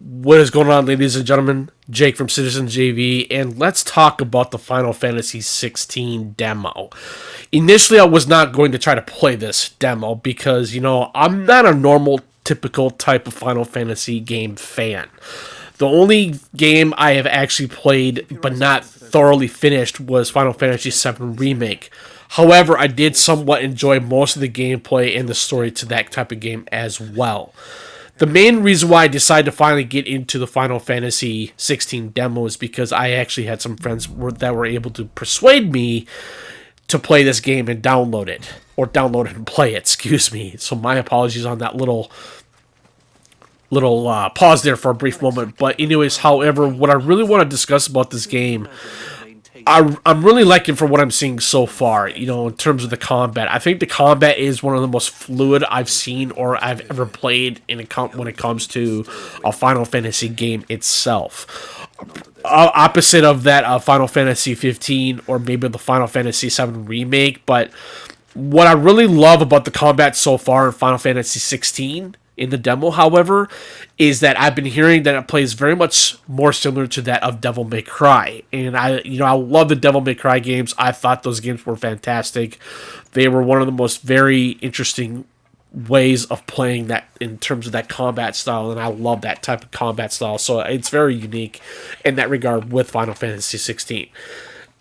What is going on, ladies and gentlemen? Jake from Citizen JV, and let's talk about the Final Fantasy 16 demo. Initially, I was not going to try to play this demo because, I'm not a normal, typical type of Final Fantasy game fan. The only game I have actually played but not thoroughly finished was Final Fantasy VII Remake. However, I did somewhat enjoy most of the gameplay and the story to that type of game as well. The main reason why I decided to finally get into the Final Fantasy 16 demo is because I actually had some friends that were able to persuade me to play this game and download it. Or download it and play it, excuse me. So my apologies on that little pause there for a brief moment. But anyways, however, what I really want to discuss about this game, I'm really liking for what I'm seeing so far, in terms of the combat. I think the combat is one of the most fluid I've seen or I've ever played when it comes to a Final Fantasy game itself. Opposite of that, Final Fantasy 15 or maybe the Final Fantasy 7 Remake. But what I really love about the combat so far in Final Fantasy 16 in the demo, however, is that I've been hearing that it plays very much more similar to that of Devil May Cry. And I love the Devil May Cry games. I thought those games were fantastic. They were one of the most very interesting ways of playing that in terms of that combat style, and I love that type of combat style. So it's very unique in that regard with Final Fantasy 16.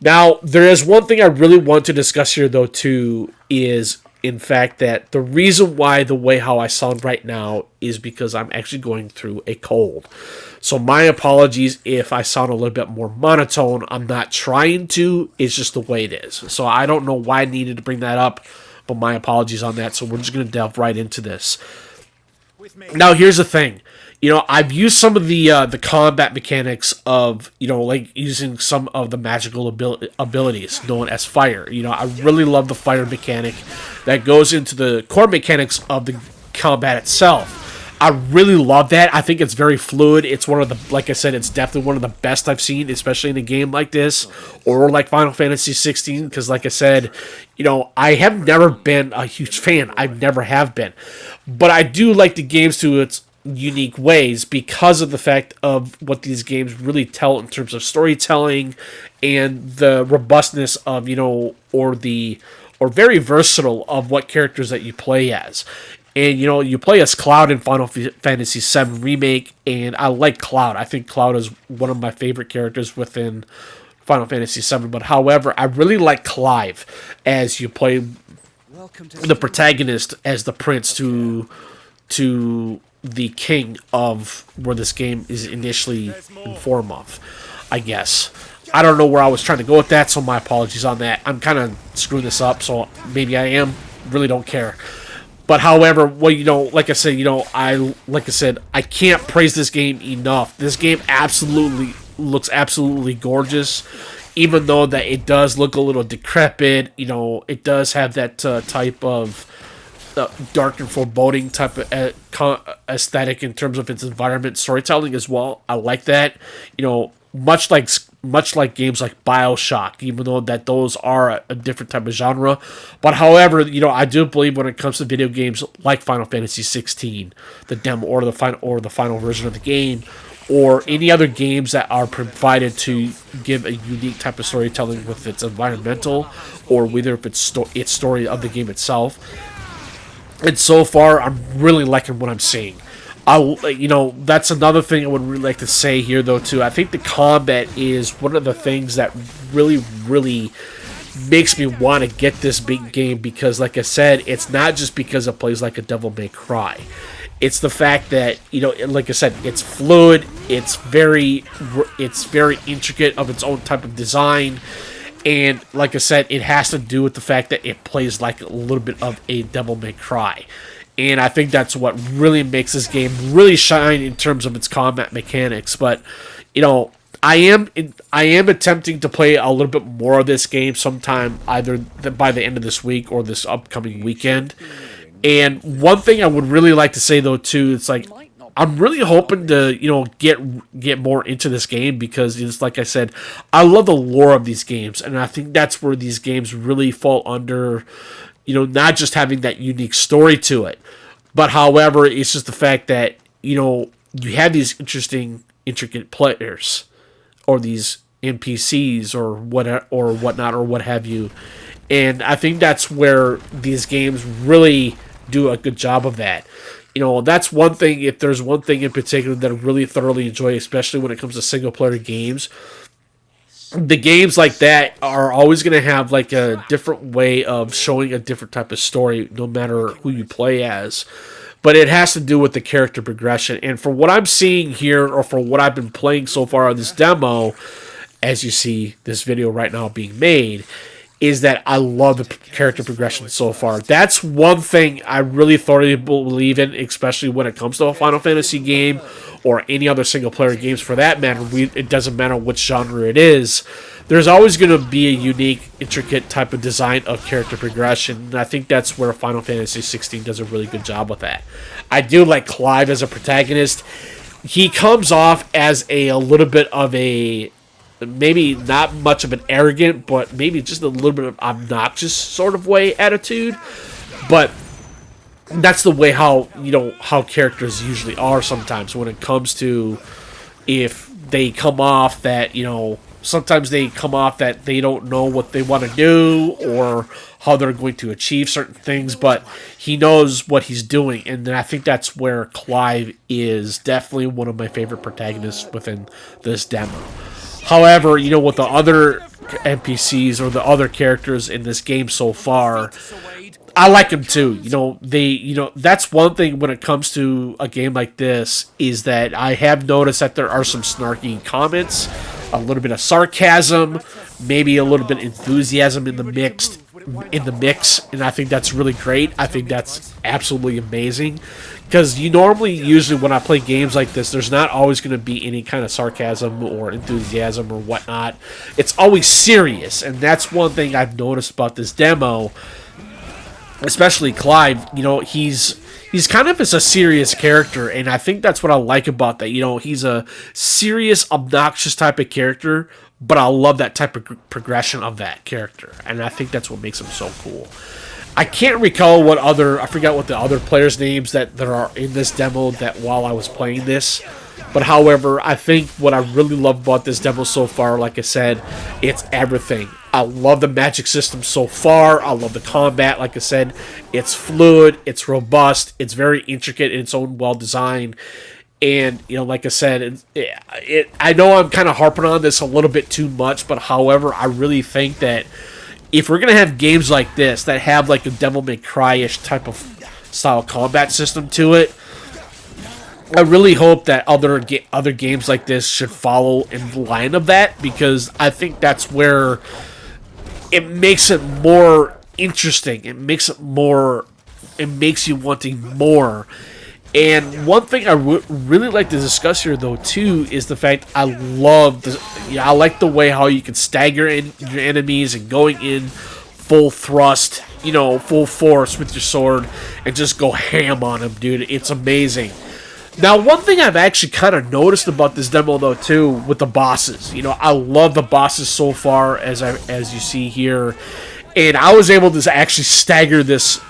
Now, there is one thing I really want to discuss here, though, too, is in fact that the reason why the way how I sound right now is because I'm actually going through a cold. So my apologies if I sound a little bit more monotone. I'm not trying to. It's just the way it is. So I don't know why I needed to bring that up, but my apologies on that. So we're just going to delve right into this. Now, here's the thing. I've used some of the combat mechanics of, like using some of the magical abilities known as fire. I really love the fire mechanic that goes into the core mechanics of the combat itself. I really love that. I think it's very fluid. It's one of the, like I said, it's definitely one of the best I've seen, especially in a game like this or like Final Fantasy 16. Because, like I said, I have never been a huge fan. I never have been, but I do like the games to its unique ways because of the fact of what these games really tell in terms of storytelling and the robustness of or very versatile of what characters that you play as. And you play as Cloud in Final Fantasy VII Remake, and I like Cloud. I think Cloud is one of my favorite characters within Final Fantasy VII. But however, I really like Clive as you play the protagonist as the prince to the king of where this game is initially in form of, I guess. I don't know where I was trying to go with that, so my apologies on that. I'm kind of screwing this up, so maybe I am. Really don't care. But however, like I said, I can't praise this game enough. This game looks absolutely gorgeous, even though that it does look a little decrepit. It does have that type of dark and foreboding type of aesthetic in terms of its environment storytelling as well. I like that. Much like games like BioShock, even though that those are a different type of genre. But however, I do believe when it comes to video games like Final Fantasy 16, the demo or the final version of the game, or any other games that are provided to give a unique type of storytelling with its environmental or whether if it's its story of the game itself. And so far, I'm really liking what I'm seeing. That's another thing I would really like to say here, though, too. I think the combat is one of the things that really, really makes me want to get this big game because, like I said, it's not just because it plays like a Devil May Cry. It's the fact that, like I said, it's fluid, it's very intricate of its own type of design. And like I said, it has to do with the fact that it plays like a little bit of a Devil May Cry. And I think that's what really makes this game really shine in terms of its combat mechanics. But, I am attempting to play a little bit more of this game sometime either by the end of this week or this upcoming weekend. And one thing I would really like to say, though, too, it's like I'm really hoping to, get more into this game because it's like I said, I love the lore of these games, and I think that's where these games really fall under, not just having that unique story to it, but however, it's just the fact that, you have these interesting, intricate players, or these NPCs, or whatnot, or what have you. And I think that's where these games really do a good job of that. That's one thing. If there's one thing in particular that I really thoroughly enjoy, especially when it comes to single player games, the games like that are always going to have like a different way of showing a different type of story, no matter who you play as. But it has to do with the character progression. And for what I'm seeing here, or for what I've been playing so far on this demo, as you see this video right now being made, is that I love the character progression so far. That's one thing I really thoroughly believe in, especially when it comes to a Final Fantasy game, or any other single-player games for that matter. It doesn't matter which genre it is. There's always going to be a unique, intricate type of design of character progression, and I think that's where Final Fantasy 16 does a really good job with that. I do like Clive as a protagonist. He comes off as a little bit of a, maybe not much of an arrogant, but maybe just a little bit of obnoxious sort of way attitude. But that's the way how characters usually are sometimes when it comes to, if they come off that, sometimes they come off that they don't know what they want to do or how they're going to achieve certain things, but he knows what he's doing. And I think that's where Clive is definitely one of my favorite protagonists within this demo. However, with the other NPCs or the other characters in this game so far, I like them too. That's one thing when it comes to a game like this, is that I have noticed that there are some snarky comments, a little bit of sarcasm, maybe a little bit of enthusiasm in the mix, and I think that's really great. I think that's absolutely amazing, because usually when I play games like this, there's not always going to be any kind of sarcasm or enthusiasm or whatnot. It's always serious, and that's one thing I've noticed about this demo, especially Clive. He's kind of a serious character, and I think that's what I like about that. He's a serious, obnoxious type of character, but I love that type of progression of that character, and I think that's what makes him so cool. I can't recall I forgot what the other players' names that are in this demo that while I was playing this. But however, I think what I really love about this demo so far, like I said, it's everything. I love the magic system so far. I love the combat. Like I said, it's fluid, it's robust, it's very intricate in its own well-designed. And, like I said, I know I'm kind of harping on this a little bit too much, but however, I really think that if we're going to have games like this that have like a Devil May Cry-ish type of style combat system to it, I really hope that other games like this should follow in the line of that, because I think that's where it makes it more interesting. It makes you wanting more. And one thing I really like to discuss here, though, too, is the fact I like the way how you can stagger in your enemies and going in full thrust, full force with your sword and just go ham on them, dude. It's amazing. Now, one thing I've actually kind of noticed about this demo, though, too, with the bosses. I love the bosses so far, as you see here. And I was able to actually stagger this,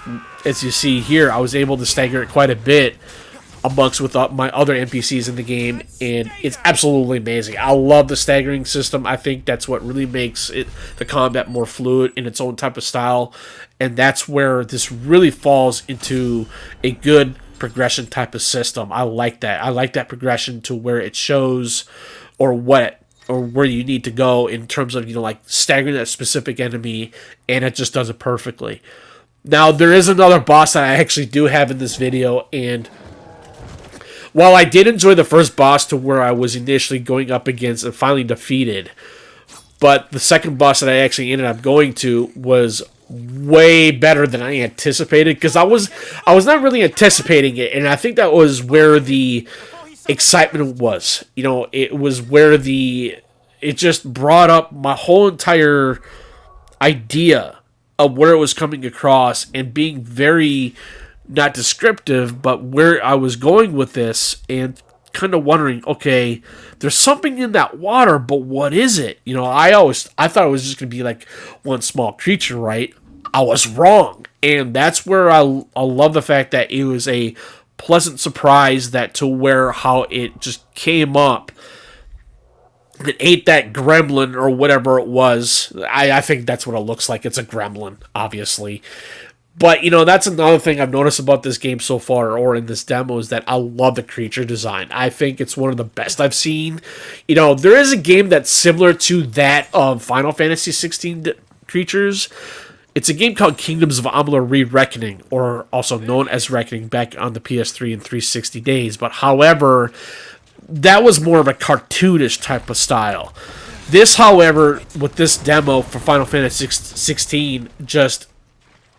as you see here. I was able to stagger it quite a bit amongst with my other NPCs in the game, and it's absolutely amazing. I love the staggering system. I think that's what really makes the combat more fluid in its own type of style, and that's where this really falls into a good progression type of system. I like that. I like that progression to where it shows or where you need to go in terms of like staggering that specific enemy, and it just does it perfectly. Now, there is another boss that I actually do have in this video, and while I did enjoy the first boss to where I was initially going up against and finally defeated, but the second boss that I actually ended up going to was way better than I anticipated, because I was not really anticipating it, and I think that was where the excitement was. It was where it just brought up my whole entire idea of where it was coming across, and being very not descriptive, but where I was going with this, and kind of wondering, okay, there's something in that water, but what is it? I thought it was just going to be like one small creature, right? I was wrong. And that's where I love the fact that it was a pleasant surprise that to where how it just came up. It ate that gremlin or whatever it was. I think that's what it looks like. It's a gremlin, obviously. But, you know, that's another thing I've noticed about this game so far, or in this demo, is that I love the creature design. I think it's one of the best I've seen. You know, there is a game that's similar to that of Final Fantasy 16 creatures. It's a game called Kingdoms of Amalur Re-Reckoning, or also known as Reckoning, back on the PS3 and 360 days. But, however, that was more of a cartoonish type of style. This, however, with this demo for Final Fantasy 16, just...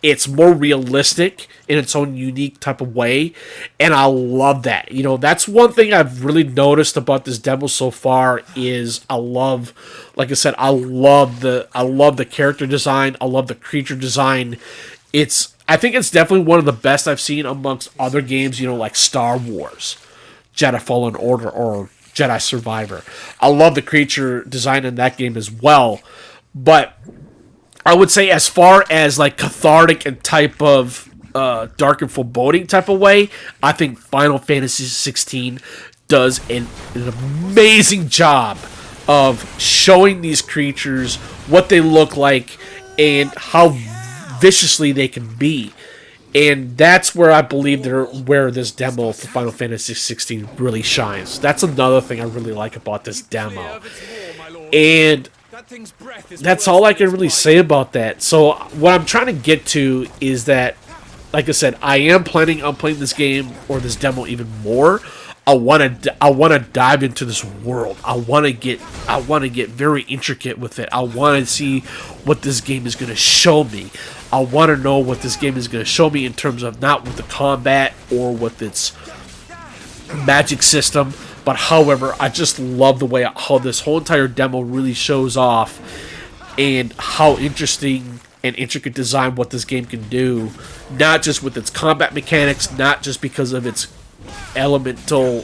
it's more realistic in its own unique type of way, and I love that. You know, that's one thing I've really noticed about this demo so far is I love, like I said, I love the character design. I love the creature design. I think it's definitely one of the best I've seen amongst other games, you know, like Star Wars, Jedi Fallen Order, or Jedi Survivor. I love the creature design in that game as well, but I would say as far as like cathartic and type of dark and foreboding type of way, I think Final Fantasy 16 does an amazing job of showing these creatures what they look like and how viciously they can be. And that's where I believe where this demo for Final Fantasy 16 really shines. That's another thing I really like about this demo. And that's all I can really say about that. So what I'm trying to get to is that, like I said, I am planning on playing this game or this demo even more. I want to dive into this world. I want to get very intricate with it. I want to see what this game is going to show me. I want to know what this game is going to show me in terms of not with the combat or with its magic system. But however, I just love the way how this whole entire demo really shows off and how interesting and intricate design what this game can do. Not just with its combat mechanics, not just because of its elemental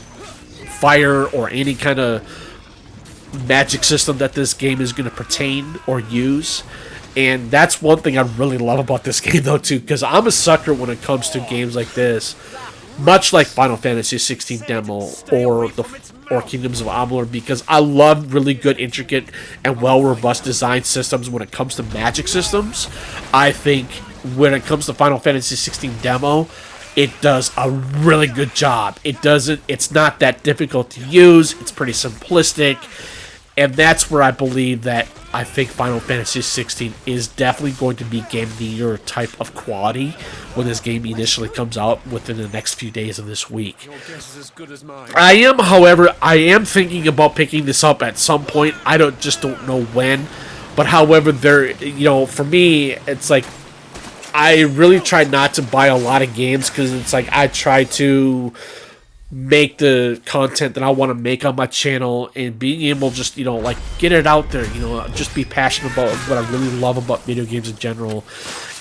fire or any kind of magic system that this game is going to pertain or use. And that's one thing I really love about this game though too, because I'm a sucker when it comes to games like this. Much like Final Fantasy 16 demo or Kingdoms of Amalur, because I love really good, intricate, and robust design systems when it comes to magic systems. I think when it comes to Final Fantasy 16 demo, it does a really good job. It's not that difficult to use. It's pretty simplistic, and that's where I believe that I think Final Fantasy 16 is definitely going to be Game of the Year type of quality when this game initially comes out within the next few days of this week. However, I am thinking about picking this up at some point. I just don't know when. But however, for me, it's like I really try not to buy a lot of games because it's like I try to make the content that I want to make on my channel and being able to just, like get it out there, just be passionate about what I really love about video games in general.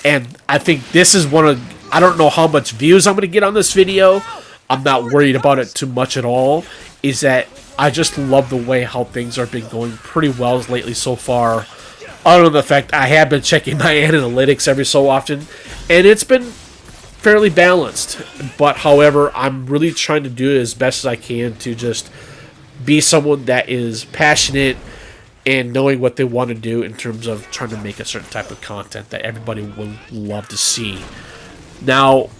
And I think this is I don't know how much views I'm going to get on this video. I'm not worried about it too much at all. Is that I just love the way how things are been going pretty well lately so far. Other than the fact I have been checking my analytics every so often, and it's been fairly balanced. But however, I'm really trying to do it as best as I can to just be someone that is passionate and knowing what they want to do in terms of trying to make a certain type of content that everybody will love to see. Now,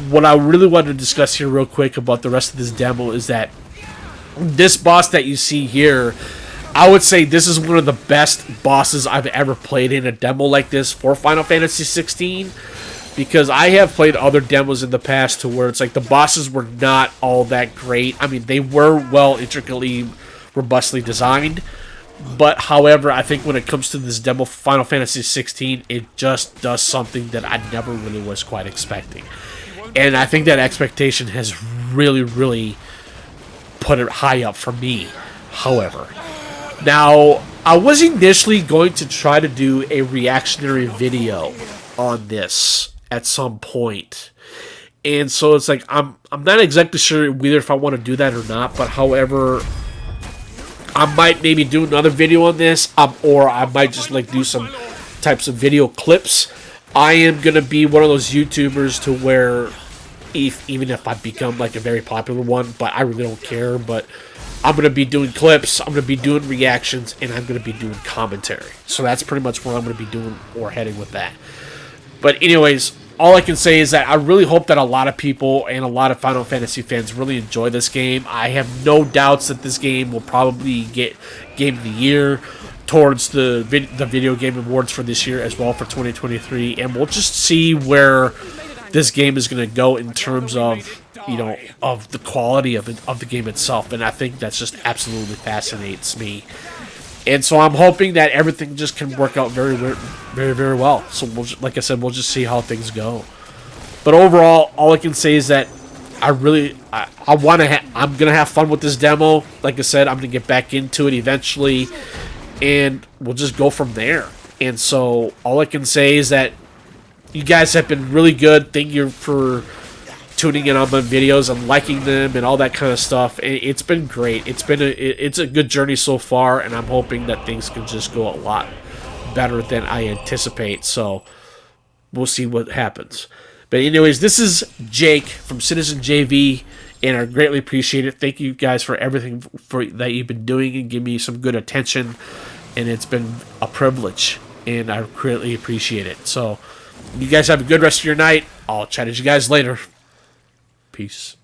what I really want to discuss here real quick about the rest of this demo is that this boss that you see here, I would say this is one of the best bosses I've ever played in a demo like this for Final Fantasy 16. Because I have played other demos in the past to where it's like the bosses were not all that great. I mean, they were well, intricately, robustly designed. But, however, I think when it comes to this demo for Final Fantasy 16, it just does something that I never really was quite expecting. And I think that expectation has really, really put it high up for me, however. Now, I was initially going to try to do a reactionary video on this at some point, and so it's like I'm not exactly sure whether if I want to do that or not. But however, I might maybe do another video on this, or I might just like do some types of video clips. I am gonna be one of those YouTubers to where even if I become like a very popular one, but I really don't care. But I'm going to be doing clips, I'm going to be doing reactions, and I'm going to be doing commentary. So that's pretty much where I'm going to be doing or heading with that. But anyways, all I can say is that I really hope that a lot of people and a lot of Final Fantasy fans really enjoy this game. I have no doubts that this game will probably get Game of the Year towards the Video Game Awards for this year as well for 2023. And we'll just see where this game is going to go in terms of, you know, of the quality of the game itself. And I think that's just absolutely fascinates me. And so I'm hoping that everything just can work out very, very, very well. So like I said, we'll just see how things go. But overall, all I can say is that I'm gonna have fun with this demo. Like I said, I'm gonna get back into it eventually, and we'll just go from there. And so all I can say is that you guys have been really good. Thank you for tuning in on my videos and liking them and all that kind of stuff. It's been great. It's a good journey so far, and I'm hoping that things can just go a lot better than I anticipate. So we'll see what happens. But anyways, this is Jake from Citizen JV, and I greatly appreciate it. Thank you guys for everything that you've been doing and give me some good attention, and it's been a privilege, and I greatly appreciate it. So you guys have a good rest of your night. I'll chat with you guys later. Peace.